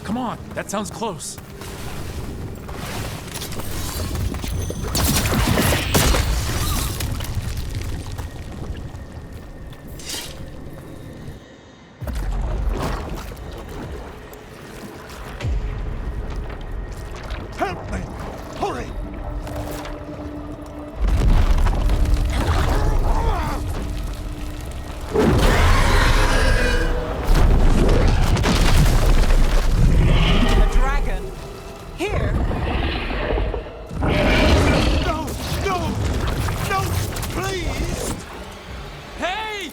Come on, that sounds close. Help me! Hurry! A dragon? Here? No! No! No! Please! Hey!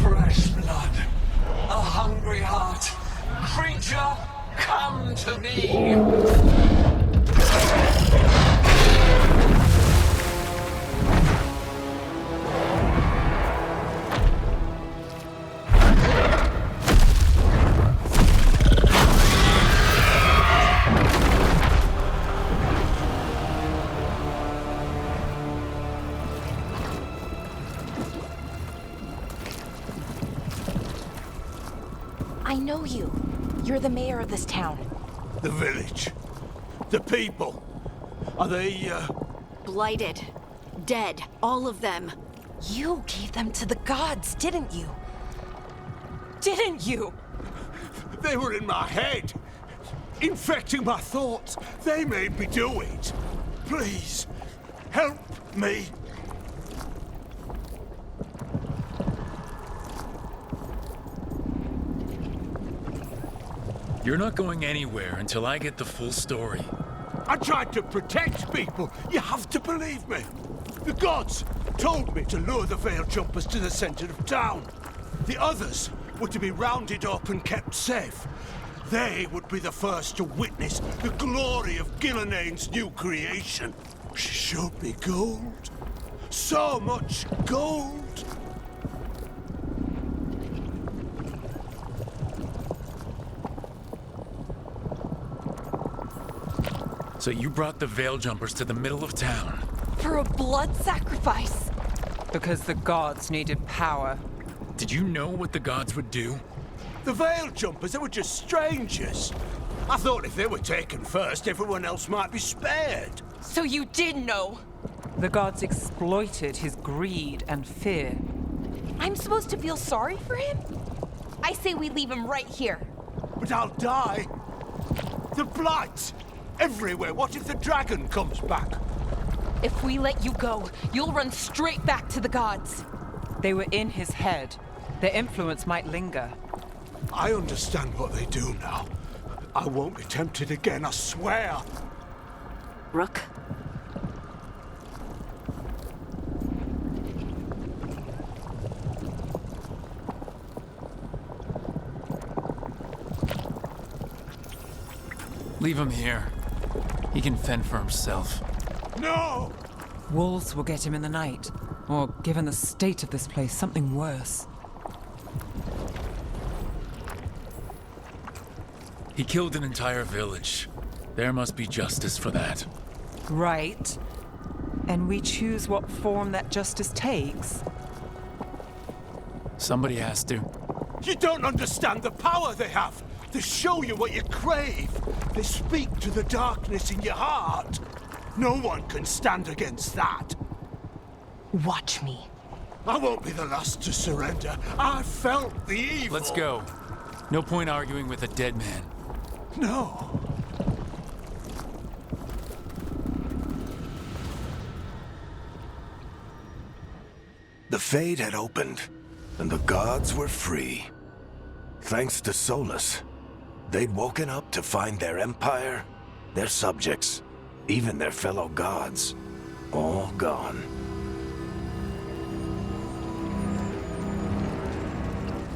Fresh blood, a hungry heart. Creature, come to me. I know you. You're the mayor of this town. The village. The people. Are they, Blighted. Dead. All of them. You gave them to the gods, didn't you? Didn't you? They were in my head. Infecting my thoughts. They made me do it. Please, help me. You're not going anywhere until I get the full story. I tried to protect people. You have to believe me. The gods told me to lure the Veil Jumpers to the center of town. The others were to be rounded up and kept safe. They would be the first to witness the glory of Gillenane's new creation. She showed me gold. So much gold. So you brought the Veil Jumpers to the middle of town. For a blood sacrifice. Because the gods needed power. Did you know what the gods would do? The Veil Jumpers, they were just strangers. I thought if they were taken first, everyone else might be spared. So you did know. The gods exploited his greed and fear. I'm supposed to feel sorry for him? I say we leave him right here. But I'll die. The blight! Everywhere. What if the dragon comes back? If we let you go, you'll run straight back to the gods. They were in his head. Their influence might linger. I understand what they do now. I won't be tempted again, I swear. Rook? Leave him here. He can fend for himself. No! Wolves will get him in the night. Or, given the state of this place, something worse. He killed an entire village. There must be justice for that. Right. And we choose what form that justice takes. Somebody has to. You don't understand the power they have. They show you what you crave. They speak to the darkness in your heart. No one can stand against that. Watch me. I won't be the last to surrender. I felt the evil. Let's go. No point arguing with a dead man. No. The Fade had opened, and the gods were free. Thanks to Solus, they'd woken up to find their empire, their subjects, even their fellow gods, all gone.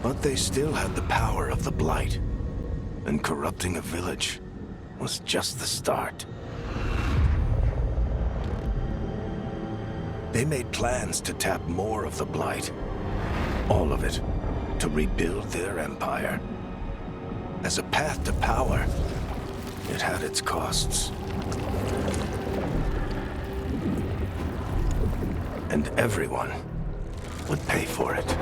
But they still had the power of the Blight, and corrupting a village was just the start. They made plans to tap more of the Blight. All of it, to rebuild their empire. As a path to power, it had its costs. And everyone would pay for it.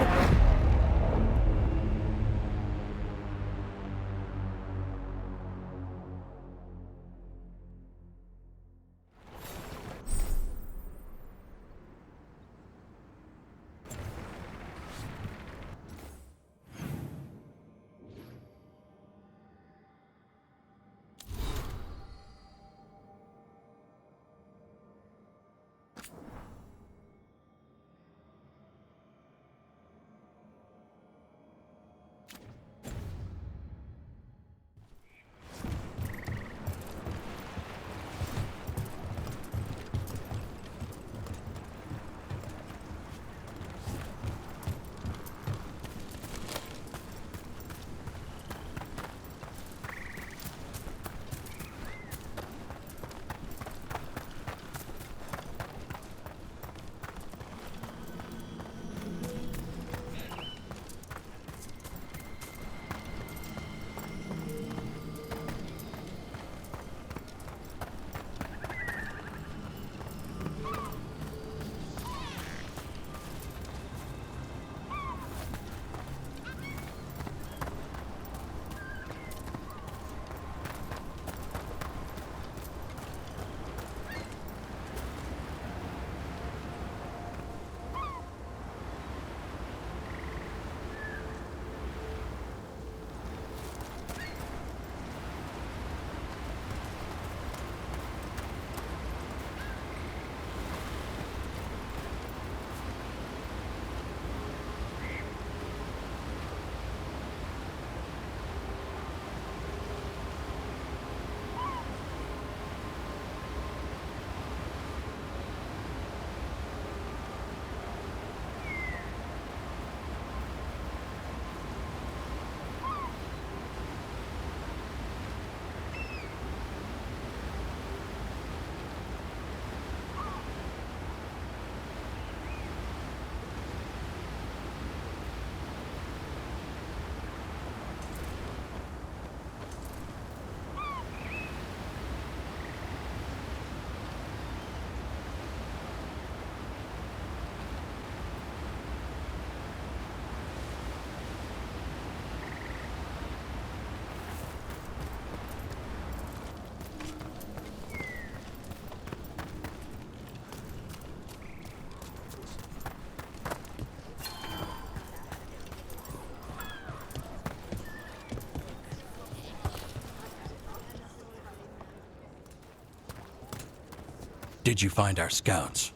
Did you find our scouts?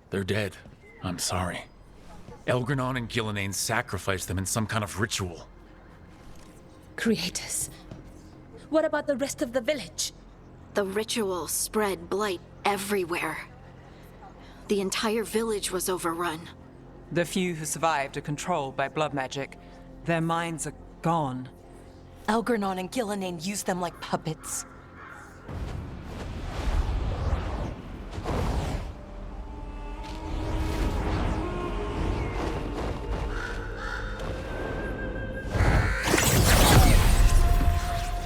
They're dead. I'm sorry. Elgranon and Gillenane sacrificed them in some kind of ritual. Creators. What about the rest of the village? The ritual spread blight everywhere. The entire village was overrun. The few who survived are controlled by blood magic. Their minds are gone. Elgranon and Gillenane used them like puppets.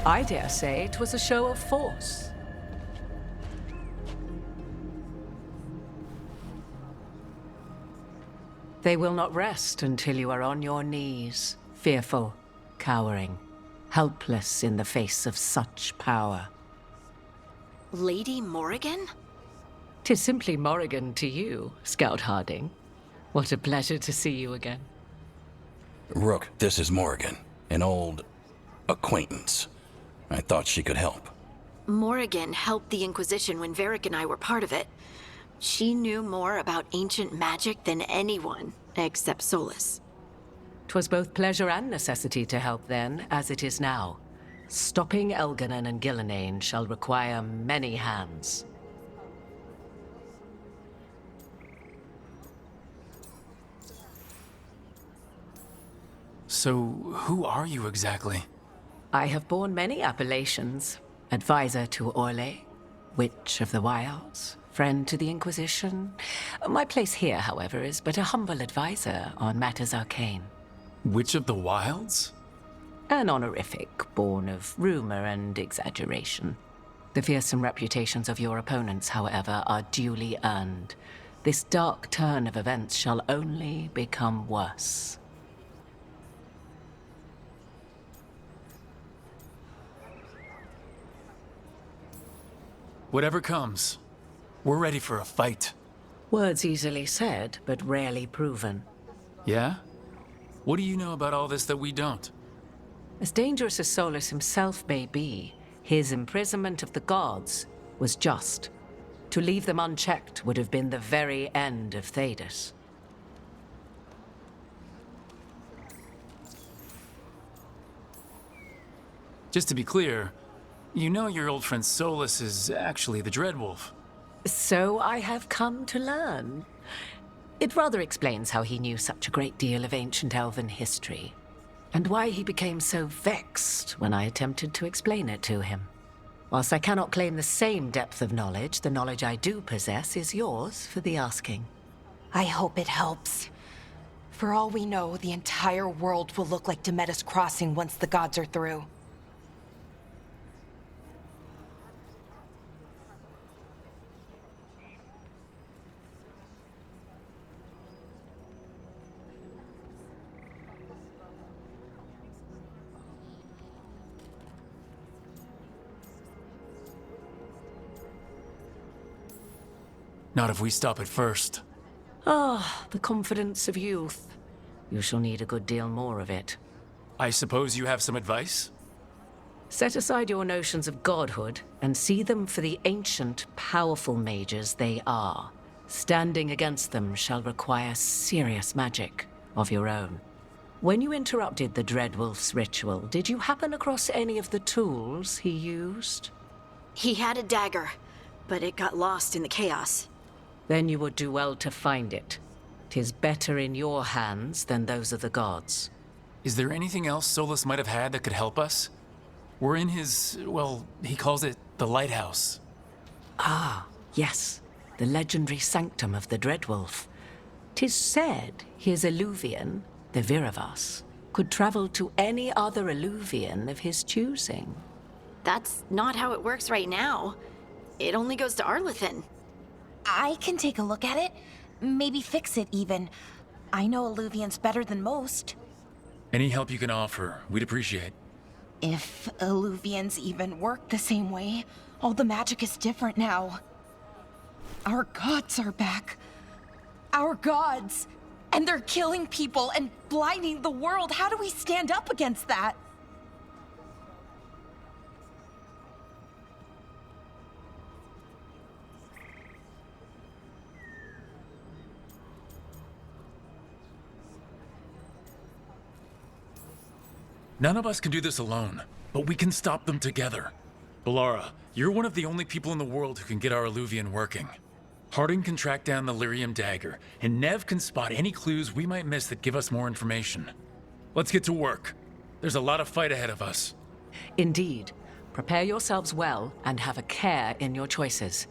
I dare say it was a show of force. They will not rest until you are on your knees, fearful, cowering, helpless in the face of such power. Lady Morrigan? 'Tis simply Morrigan to you, Scout Harding. What a pleasure to see you again. Rook, this is Morrigan, an old acquaintance. I thought she could help. Morrigan helped the Inquisition when Varric and I were part of it. She knew more about ancient magic than anyone, except Solus. 'Twas both pleasure and necessity to help then, as it is now. Stopping Elganon and Gillenane shall require many hands. So, who are you exactly? I have borne many appellations. Advisor to Orle, Witch of the Wilds, friend to the Inquisition. My place here, however, is but a humble advisor on matters arcane. Witch of the Wilds? An honorific born of rumor and exaggeration. The fearsome reputations of your opponents, however, are duly earned. This dark turn of events shall only become worse. Whatever comes, we're ready for a fight. Words easily said, but rarely proven. Yeah? What do you know about all this that we don't? As dangerous as Solus himself may be, his imprisonment of the gods was just. To leave them unchecked would have been the very end of Thedas. Just to be clear, you know your old friend Solus is actually the Dreadwolf. So I have come to learn. It rather explains how he knew such a great deal of ancient elven history, and why he became so vexed when I attempted to explain it to him. Whilst I cannot claim the same depth of knowledge, the knowledge I do possess is yours for the asking. I hope it helps. For all we know, the entire world will look like Demetus Crossing once the gods are through. Not if we stop it first. Ah, the confidence of youth. You shall need a good deal more of it. I suppose you have some advice? Set aside your notions of godhood and see them for the ancient, powerful mages they are. Standing against them shall require serious magic of your own. When you interrupted the Dreadwolf's ritual, did you happen across any of the tools he used? He had a dagger, but it got lost in the chaos. Then you would do well to find it. 'Tis better in your hands than those of the gods. Is there anything else Solus might have had that could help us? We're in his, well, he calls it the lighthouse. Ah, yes. The legendary sanctum of the Dreadwolf. 'Tis said his Illuvian, the Viravas, could travel to any other Illuvian of his choosing. That's not how it works right now. It only goes to Arlethan. I can take a look at it. Maybe fix it, even. I know Illuvians better than most. Any help you can offer, we'd appreciate. If Illuvians even work the same way, all the magic is different now. Our gods are back. Our gods! And they're killing people and blinding the world. How do we stand up against that? None of us can do this alone, but we can stop them together. Balara, you're one of the only people in the world who can get our Illuvian working. Harding can track down the Lyrium dagger, and Nev can spot any clues we might miss that give us more information. Let's get to work. There's a lot of fight ahead of us. Indeed. Prepare yourselves well and have a care in your choices.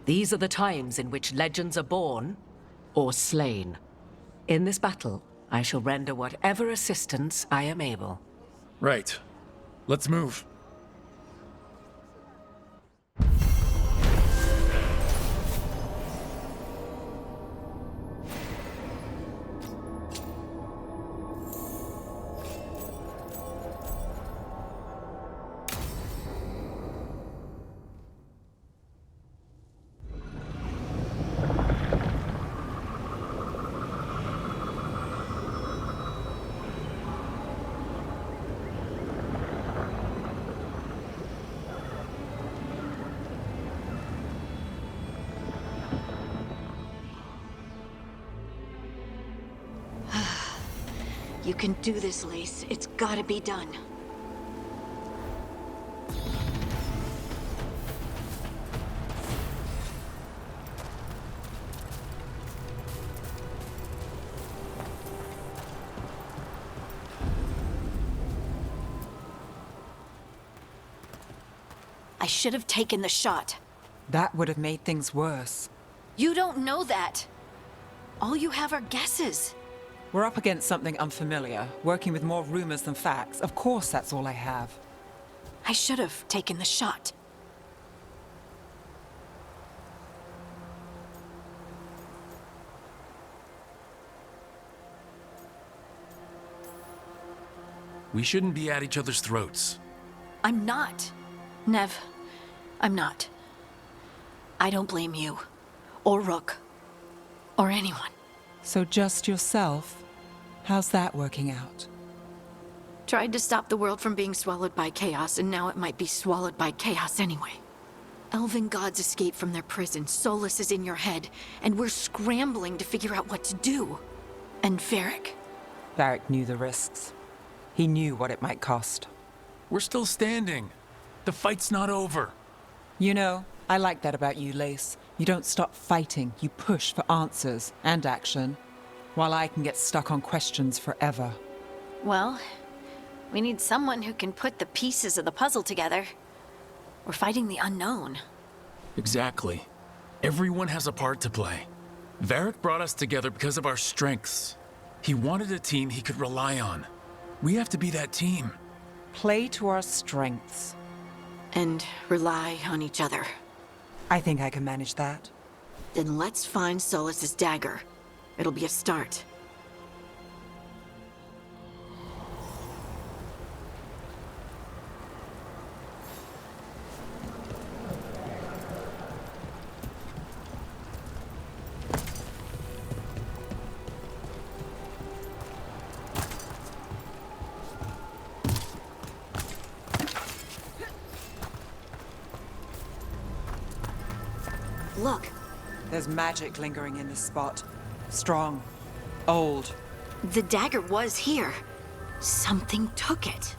These are the times in which legends are born or slain. In this battle, I shall render whatever assistance I am able. Right. Let's move. You can do this, Lace. It's gotta be done. I should have taken the shot. That would have made things worse. You don't know that. All you have are guesses. We're up against something unfamiliar, working with more rumors than facts. Of course, that's all I have. I should have taken the shot. We shouldn't be at each other's throats. I'm not. Nev, I'm not. I don't blame you, or Rook, or anyone. So just yourself? How's that working out? Tried to stop the world from being swallowed by chaos, and now it might be swallowed by chaos anyway. Elven gods escaped from their prison, Solus is in your head, and we're scrambling to figure out what to do. And Varric? Varric knew the risks. He knew what it might cost. We're still standing. The fight's not over. You know, I like that about you, Lace. You don't stop fighting, you push for answers and action, while I can get stuck on questions forever. Well, we need someone who can put the pieces of the puzzle together. We're fighting the unknown. Exactly. Everyone has a part to play. Varric brought us together because of our strengths. He wanted a team he could rely on. We have to be that team. Play to our strengths. And rely on each other. I think I can manage that. Then let's find Solus's dagger. It'll be a start. Look. There's magic lingering in this spot. Strong. Old. The dagger was here. Something took it.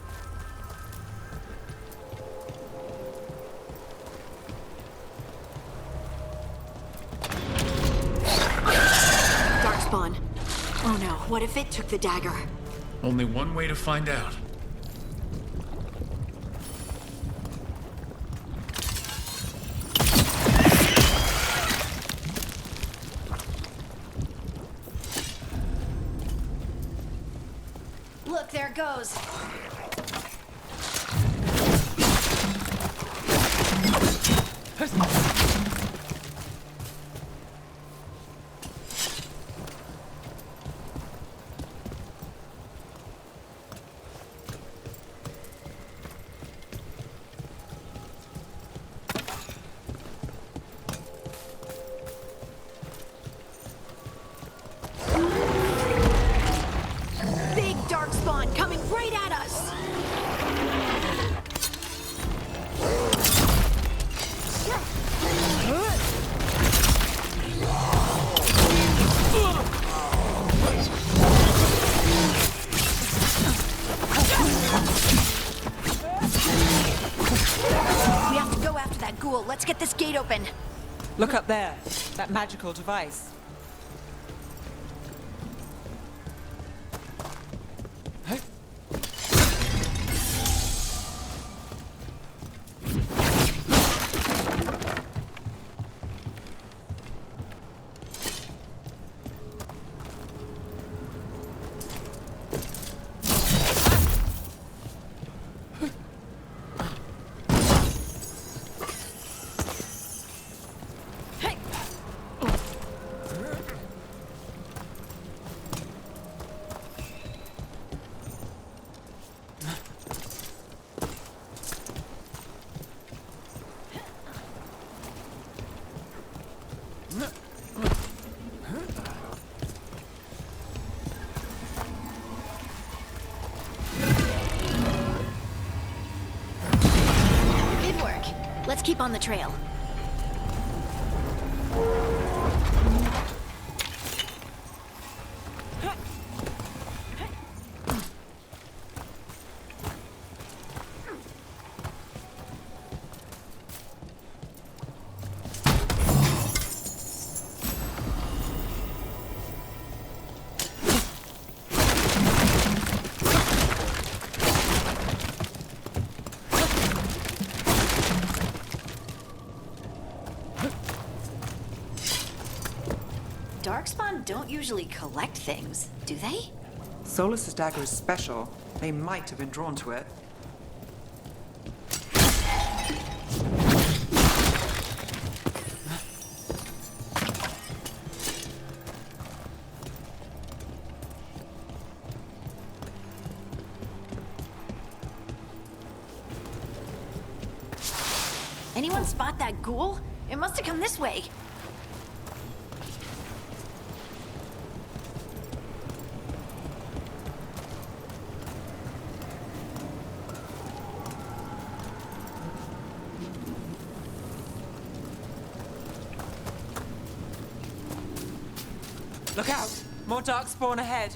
Darkspawn. Oh no, what if it took the dagger? Only one way to find out. Look, there it goes. Big darkspawn coming right at us. We have to go after that ghoul. Let's get this gate open. Look up there. That magical device. Good work. Let's keep on the trail. don't usually collect things, do they? Solus's dagger is special. They might have been drawn to it. Anyone spot that ghoul? It must have come this way. Look out! More darkspawn ahead.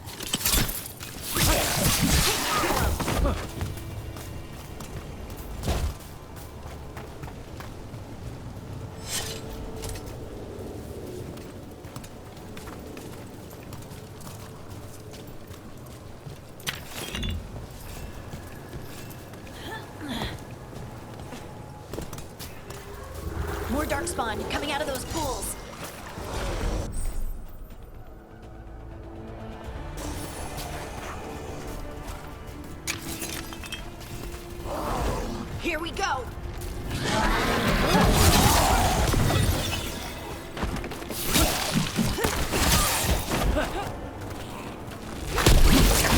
More darkspawn coming out of those pools. Here we go.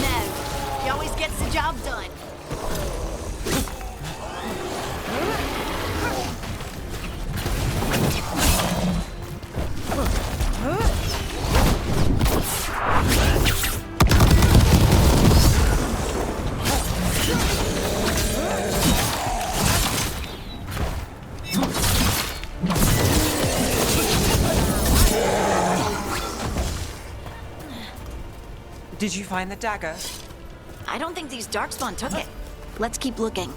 Nev, he always gets the job done. Did you find the dagger? I don't think these darkspawn took it. Let's keep looking.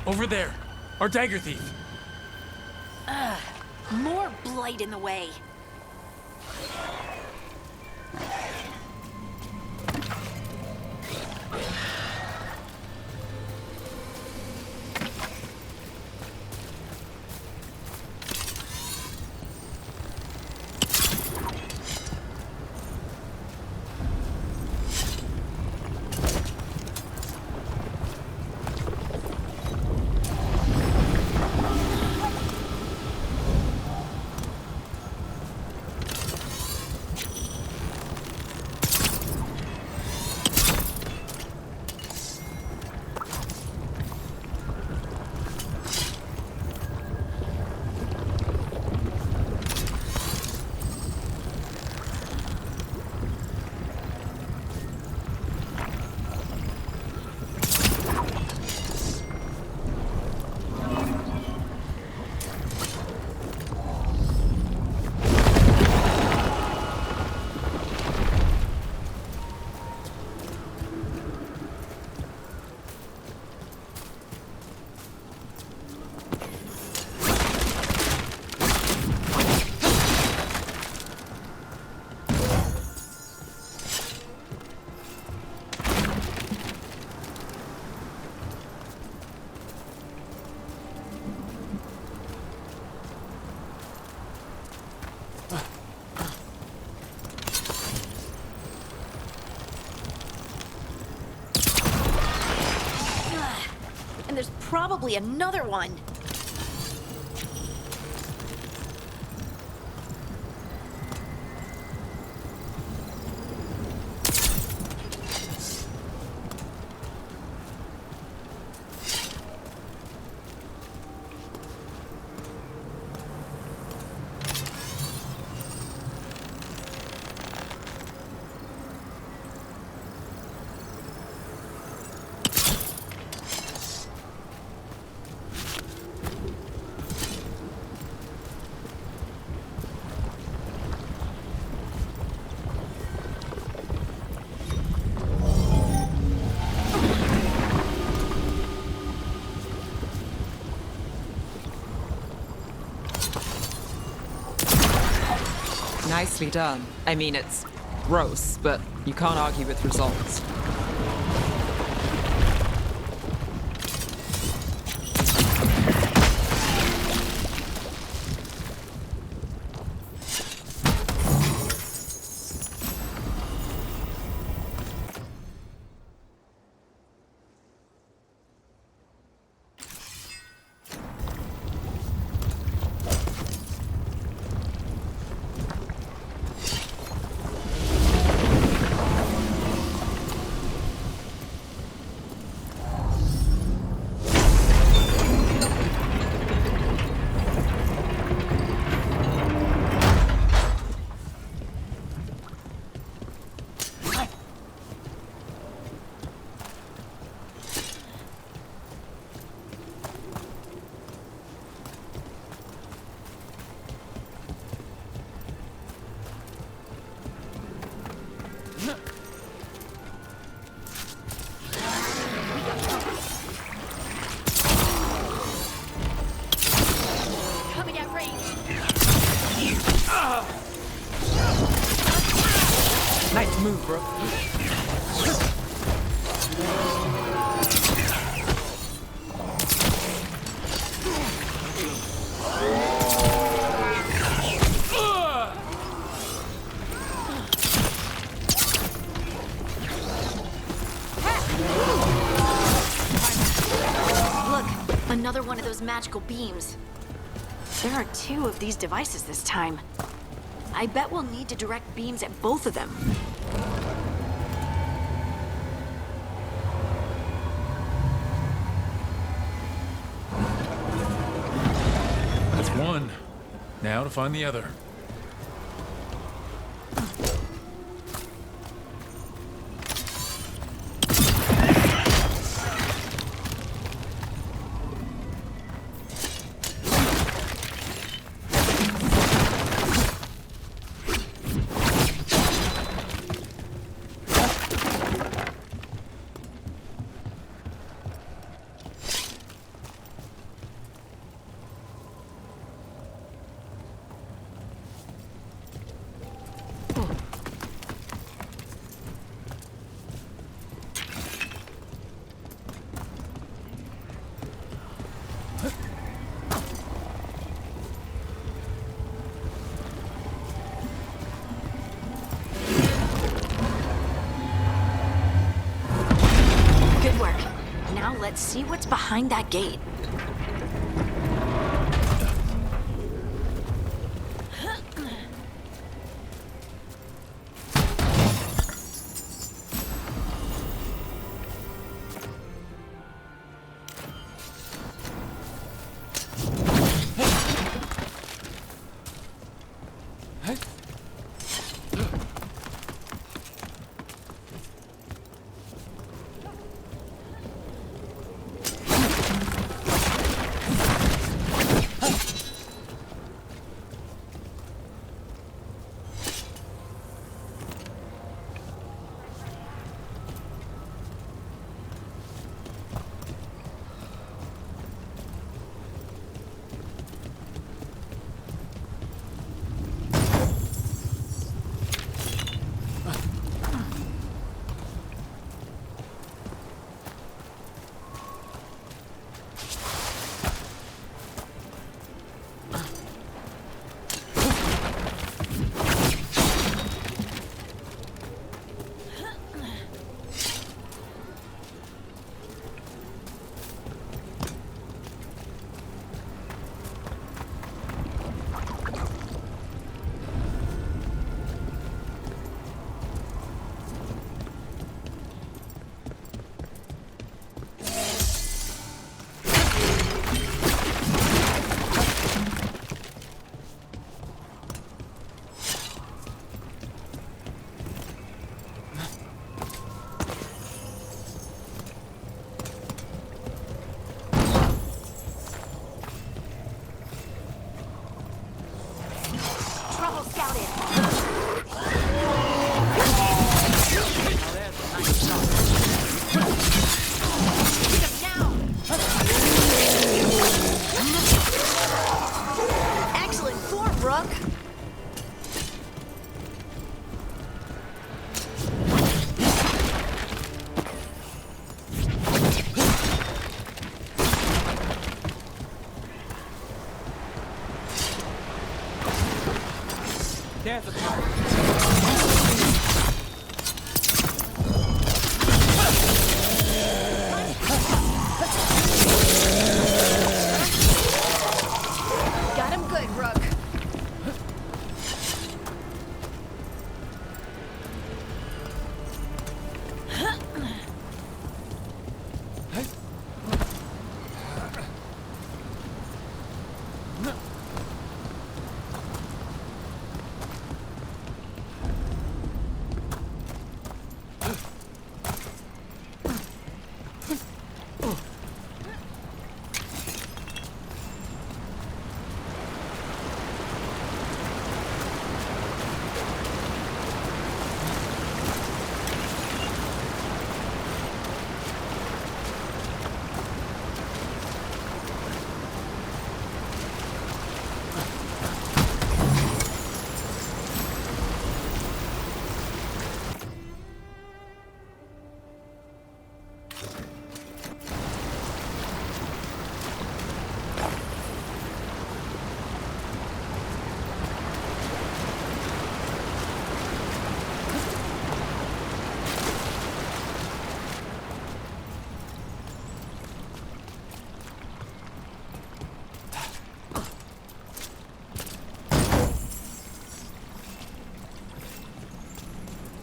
Over there. Our dagger thief. More blight in the way. And there's probably another one. Nicely done. I mean, it's gross, but you can't argue with results. Nice move, bro. Look, another one of those magical beams. There are 2 of these devices this time. I bet we'll need to direct beams at both of them. That's one. Now to find the other. See what's behind that gate. There's a target. Got him good, Rook.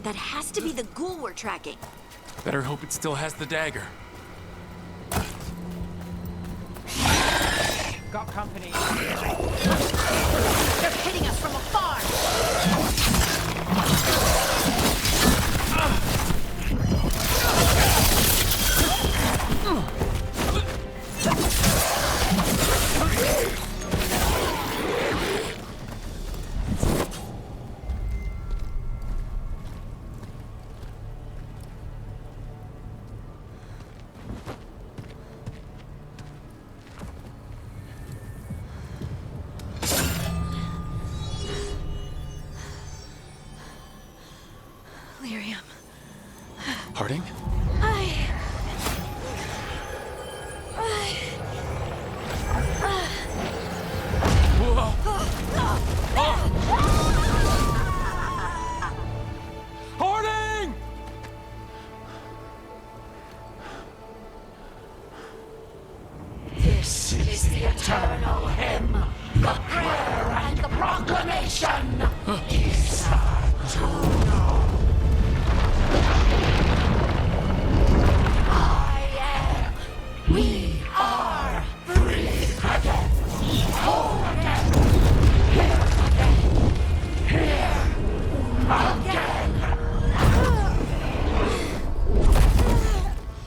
That has to be the ghoul we're tracking. Better hope it still has the dagger. Got company. They're hitting us from afar! Lyrium. Harding? Harding! This is the eternal hymn, the prayer and the proclamation. I am. We are free again. Whole again. Here again.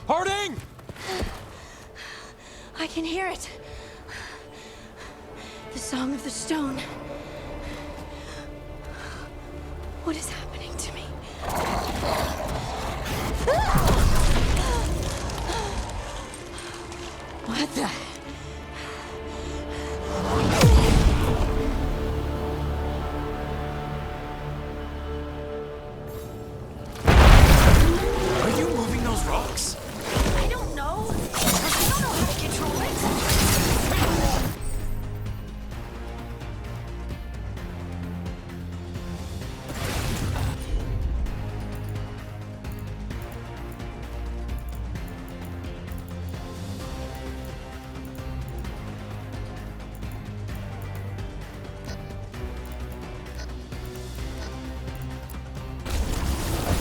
Harding! I can hear it. The Song of the Stone. What is happening to me? What the? Are you moving those rocks? I don't know. I don't know how to control it.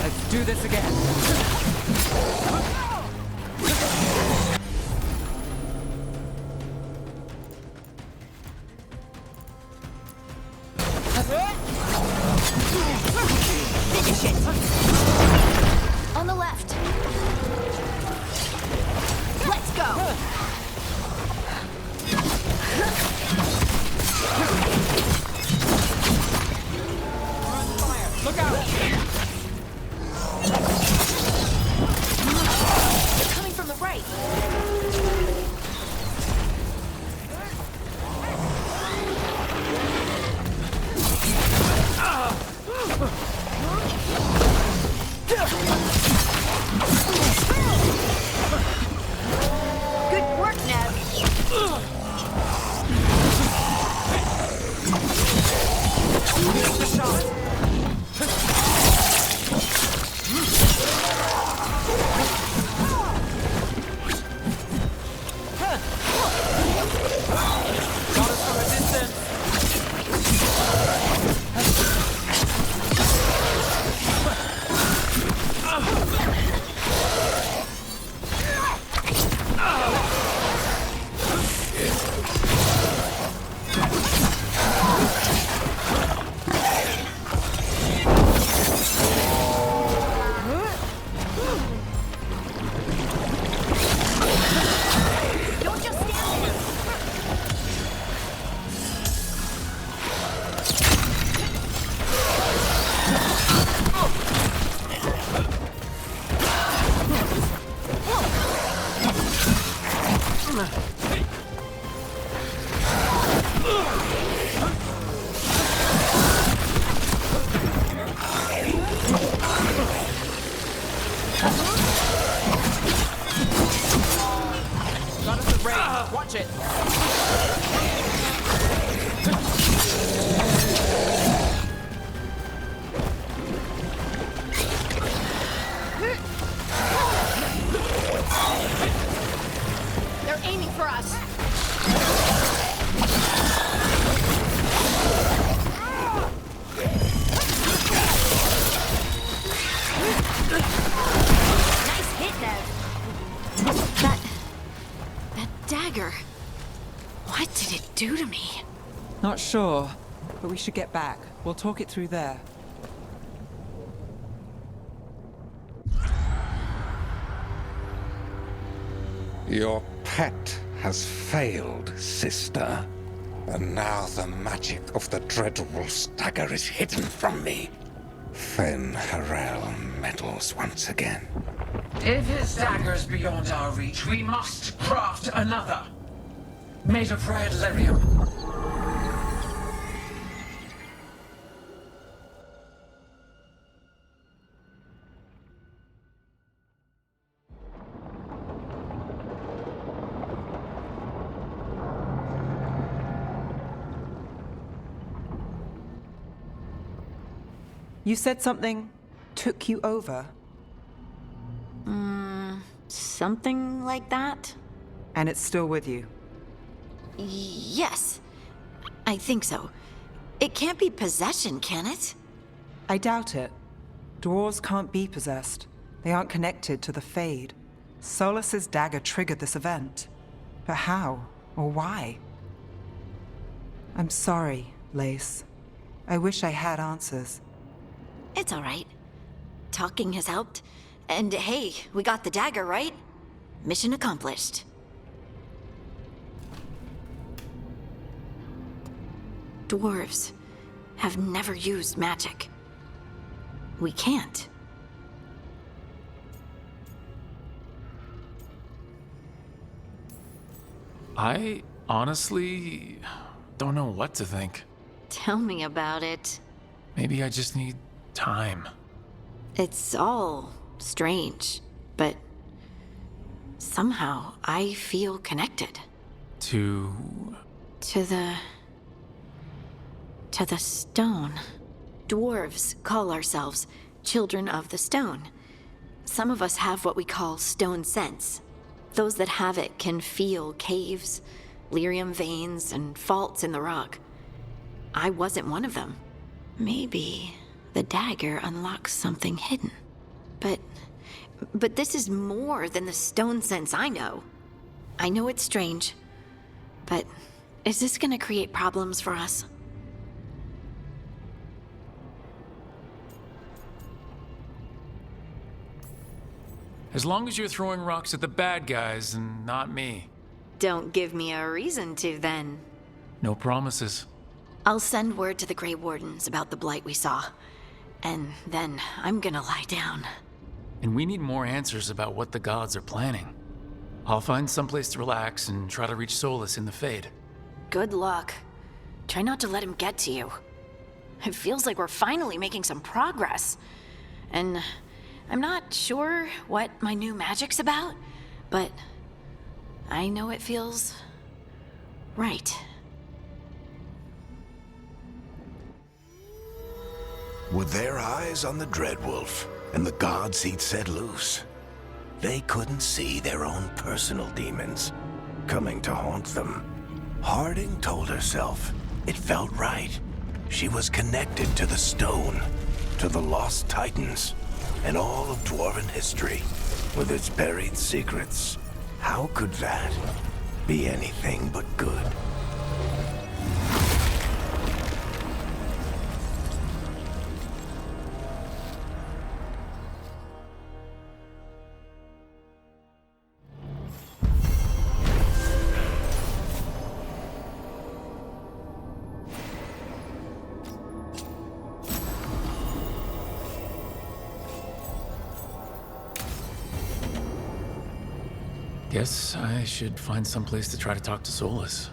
Let's do this again. Finish it. On the left. Let's go. Look out! They're coming from the right. Good work, Nev. Here's the shot. Got us from a distance. Don't just stand there. Got us a rain. Watch it. They're aiming for us. Nice hit, Nev. That dagger. What did it do to me? Not sure, but we should get back. We'll talk it through there. Your pet has failed, sister. And now the magic of the dreadful stagger is hidden from me. Fen Harel meddles once again. If his dagger's beyond our reach, we must craft another. Made of red lyrium. You said something took you over, Something like that? and it's still with you. Yes. I think so. It can't be possession, can it? I doubt it. Dwarves can't be possessed. They aren't connected to the Fade. Solus's dagger triggered this event. But how? Or why? I'm sorry, Lace. I wish I had answers. It's all right. Talking has helped. And hey, we got the dagger, right? Mission accomplished. Dwarves have never used magic. We can't. I honestly don't know what to think. Tell me about it. Maybe I just need time. It's all strange, but somehow I feel connected. To To the stone. Dwarves call ourselves children of the stone. Some of us have what we call stone sense. Those that have it can feel caves, lyrium veins, and faults in the rock. I wasn't one of them. Maybe the dagger unlocks something hidden. But this is more than the stone sense I know. I know it's strange, but is this gonna create problems for us? as long as you're throwing rocks at the bad guys and not me. Don't give me a reason to, then. No promises. I'll send word to the Grey Wardens about the blight we saw. And then I'm gonna lie down. And we need more answers about what the gods are planning. I'll find someplace to relax and try to reach Solus in the Fade. Good luck. Try not to let him get to you. It feels like we're finally making some progress. And I'm not sure what my new magic's about, but I know it feels right. With their eyes on the Dreadwolf and the gods he'd set loose, they couldn't see their own personal demons coming to haunt them. Harding told herself it felt right. She was connected to the stone, to the lost titans, and all of Dwarven history with its buried secrets. How could that be anything but good? Guess I should find someplace to try to talk to Solus.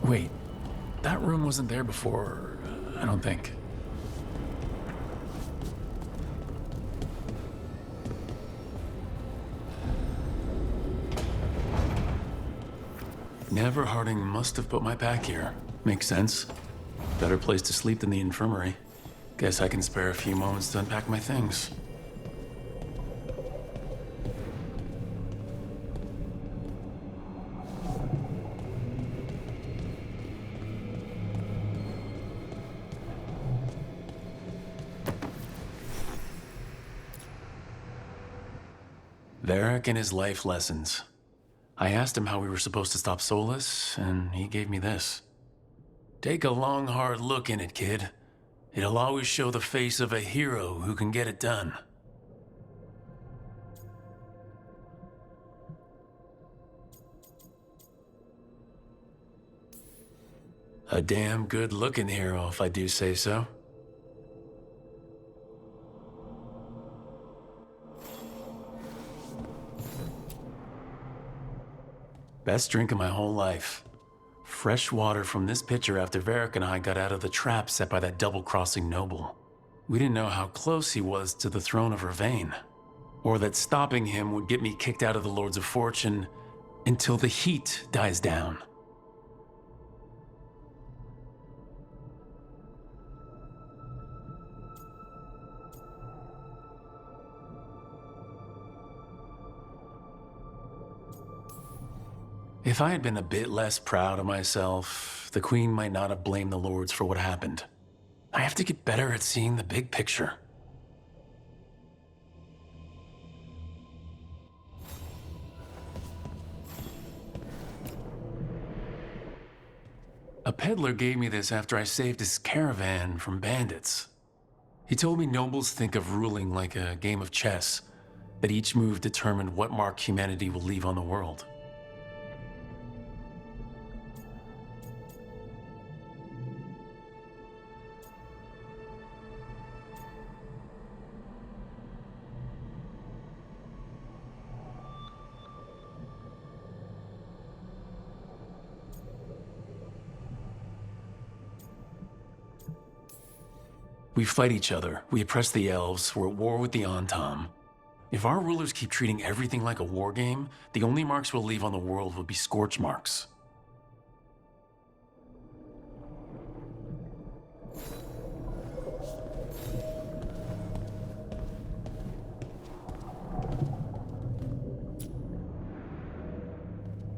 Wait, that room wasn't there before, I don't think. Never Harding must have put my pack here. Makes sense. Better place to sleep than the infirmary. Guess I can spare a few moments to unpack my things. Varric and his life lessons. I asked him how we were supposed to stop Solus, and he gave me this. Take a long, hard look in it, kid. It'll always show the face of a hero who can get it done. A damn good-looking hero, if I do say so. Best drink of my whole life. Fresh water from this pitcher after Varric and I got out of the trap set by that double-crossing noble. We didn't know how close he was to the throne of Vervain, or that stopping him would get me kicked out of the Lords of Fortune until the heat dies down. If I had been a bit less proud of myself, the Queen might not have blamed the Lords for what happened. I have to get better at seeing the big picture. A peddler gave me this after I saved his caravan from bandits. He told me nobles think of ruling like a game of chess, that each move determined what mark humanity will leave on the world. We fight each other, we oppress the elves, we're at war with the Antam. If our rulers keep treating everything like a war game, the only marks we'll leave on the world will be scorch marks.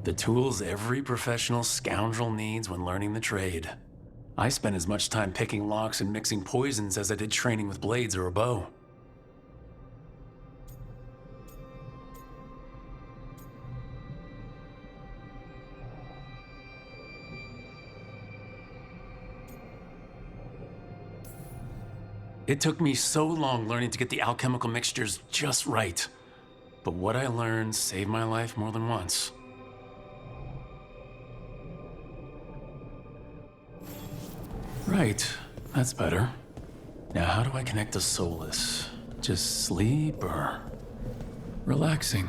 The tools every professional scoundrel needs when learning the trade. I spent as much time picking locks and mixing poisons as I did training with blades or a bow. It took me so long learning to get the alchemical mixtures just right. But what I learned saved my life more than once. Right, that's better. Now how do I connect to Solus? Just sleep or relaxing?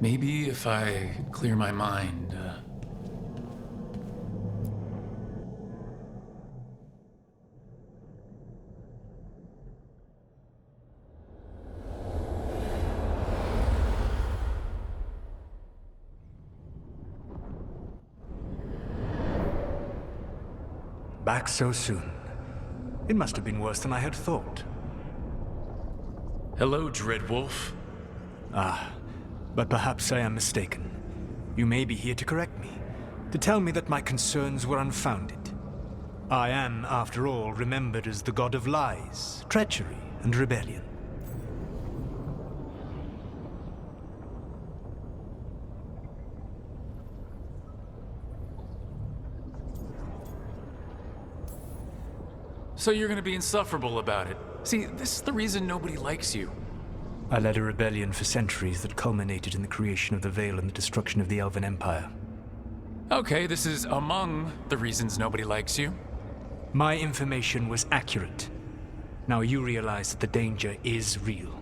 Maybe if I clear my mind. Back so soon. It must have been worse than I had thought. Hello, Dreadwolf. But perhaps I am mistaken. You may be here to correct me, to tell me that my concerns were unfounded. I am, after all, remembered as the god of lies, treachery, and rebellion. So you're gonna be insufferable about it. See, this is the reason nobody likes you. I led a rebellion for centuries that culminated in the creation of the Veil and the destruction of the Elven Empire. Okay, this is among the reasons nobody likes you. My information was accurate. Now you realize that the danger is real.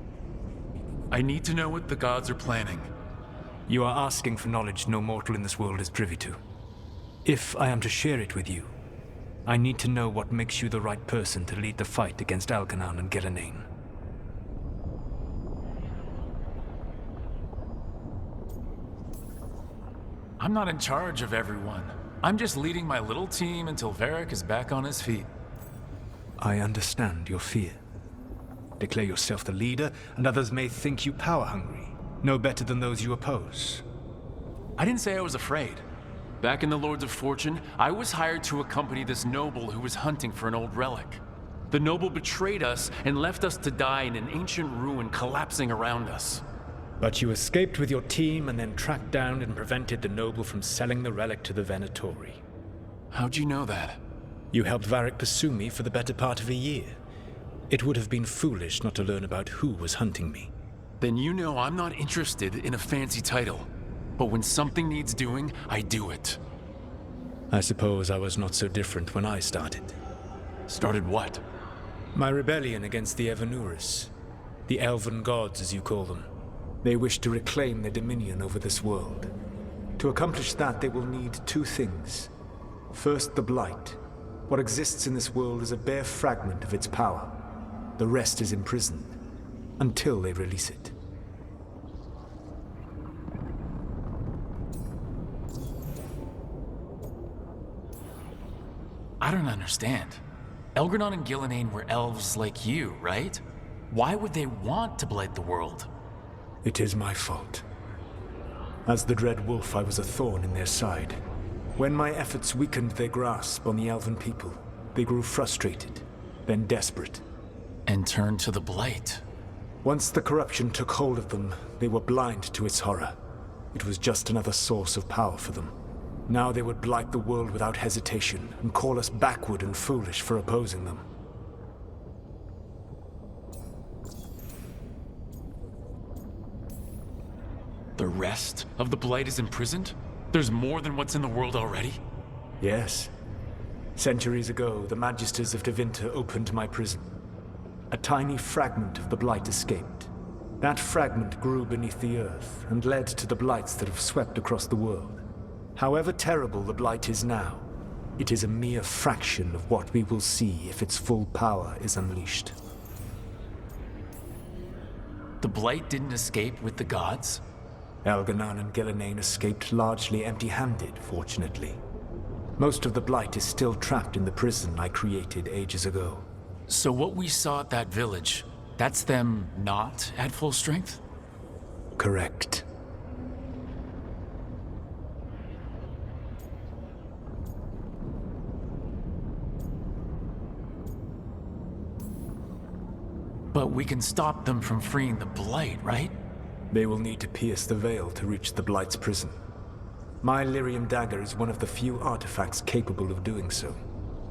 I need to know what the gods are planning. You are asking for knowledge no mortal in this world is privy to. If I am to share it with you, I need to know what makes you the right person to lead the fight against Algernon and Gillenane. I'm not in charge of everyone. I'm just leading my little team until Varric is back on his feet. I understand your fear. Declare yourself the leader, and others may think you power-hungry, no better than those you oppose. I didn't say I was afraid. Back in the Lords of Fortune, I was hired to accompany this noble who was hunting for an old relic. The noble betrayed us and left us to die in an ancient ruin collapsing around us. But you escaped with your team and then tracked down and prevented the noble from selling the relic to the Venatori. How'd you know that? You helped Varric pursue me for the better part of a year. It would have been foolish not to learn about who was hunting me. Then you know I'm not interested in a fancy title. But when something needs doing, I do it. I suppose I was not so different when I started. Started what? My rebellion against the Evanuris. The Elven Gods, as you call them. They wish to reclaim their dominion over this world. To accomplish that, they will need two things. First, the Blight. What exists in this world is a bare fragment of its power. The rest is imprisoned, until they release it. I don't understand. Algernon and Gillenane were elves like you, right? Why would they want to blight the world? It is my fault. As the Dread Wolf, I was a thorn in their side. When my efforts weakened their grasp on the Elven people, they grew frustrated, then desperate. And turned to the Blight. Once the corruption took hold of them, they were blind to its horror. It was just another source of power for them. Now they would blight the world without hesitation, and call us backward and foolish for opposing them. The rest of the Blight is imprisoned? There's more than what's in the world already? Yes. Centuries ago, the Magisters of Tevinter opened my prison. A tiny fragment of the Blight escaped. That fragment grew beneath the earth and led to the Blights that have swept across the world. However terrible the Blight is now, it is a mere fraction of what we will see if its full power is unleashed. The Blight didn't escape with the gods? Algernon and Gillenane escaped largely empty-handed, fortunately. Most of the Blight is still trapped in the prison I created ages ago. So what we saw at that village, that's them not at full strength? Correct. But we can stop them from freeing the Blight, right? They will need to pierce the veil to reach the Blight's prison. My Lyrium dagger is one of the few artifacts capable of doing so.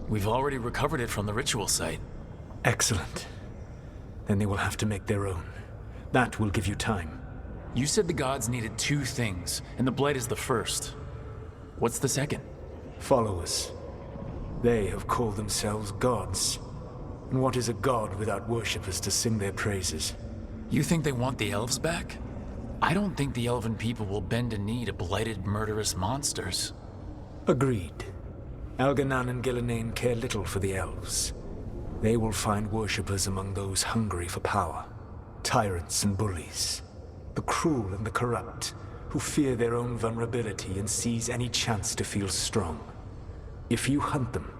We've already recovered it from the ritual site. Excellent. Then they will have to make their own. That will give you time. You said the gods needed two things, and the Blight is the first. What's the second? Followers. They have called themselves gods. And what is a god without worshippers to sing their praises? You think they want the elves back? I don't think the elven people will bend a knee to blighted, murderous monsters. Agreed. Algernon and Gillenane care little for the elves. They will find worshippers among those hungry for power. Tyrants and bullies. The cruel and the corrupt, who fear their own vulnerability and seize any chance to feel strong. If you hunt them,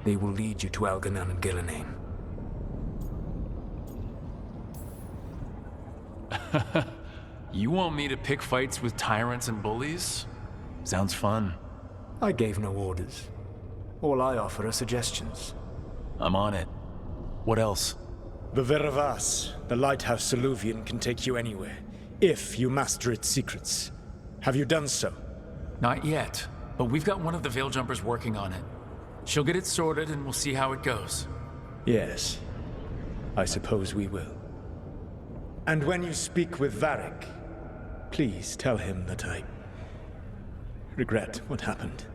they will lead you to Algernon and Gillenane. You want me to pick fights with tyrants and bullies? Sounds fun. I gave no orders. All I offer are suggestions. I'm on it. What else? The Veravas, the lighthouse Soluvian, can take you anywhere, if you master its secrets. Have you done so? Not yet, but we've got one of the Veil Jumpers working on it. She'll get it sorted and we'll see how it goes. Yes. I suppose we will. And when you speak with Varric, please tell him that I regret what happened.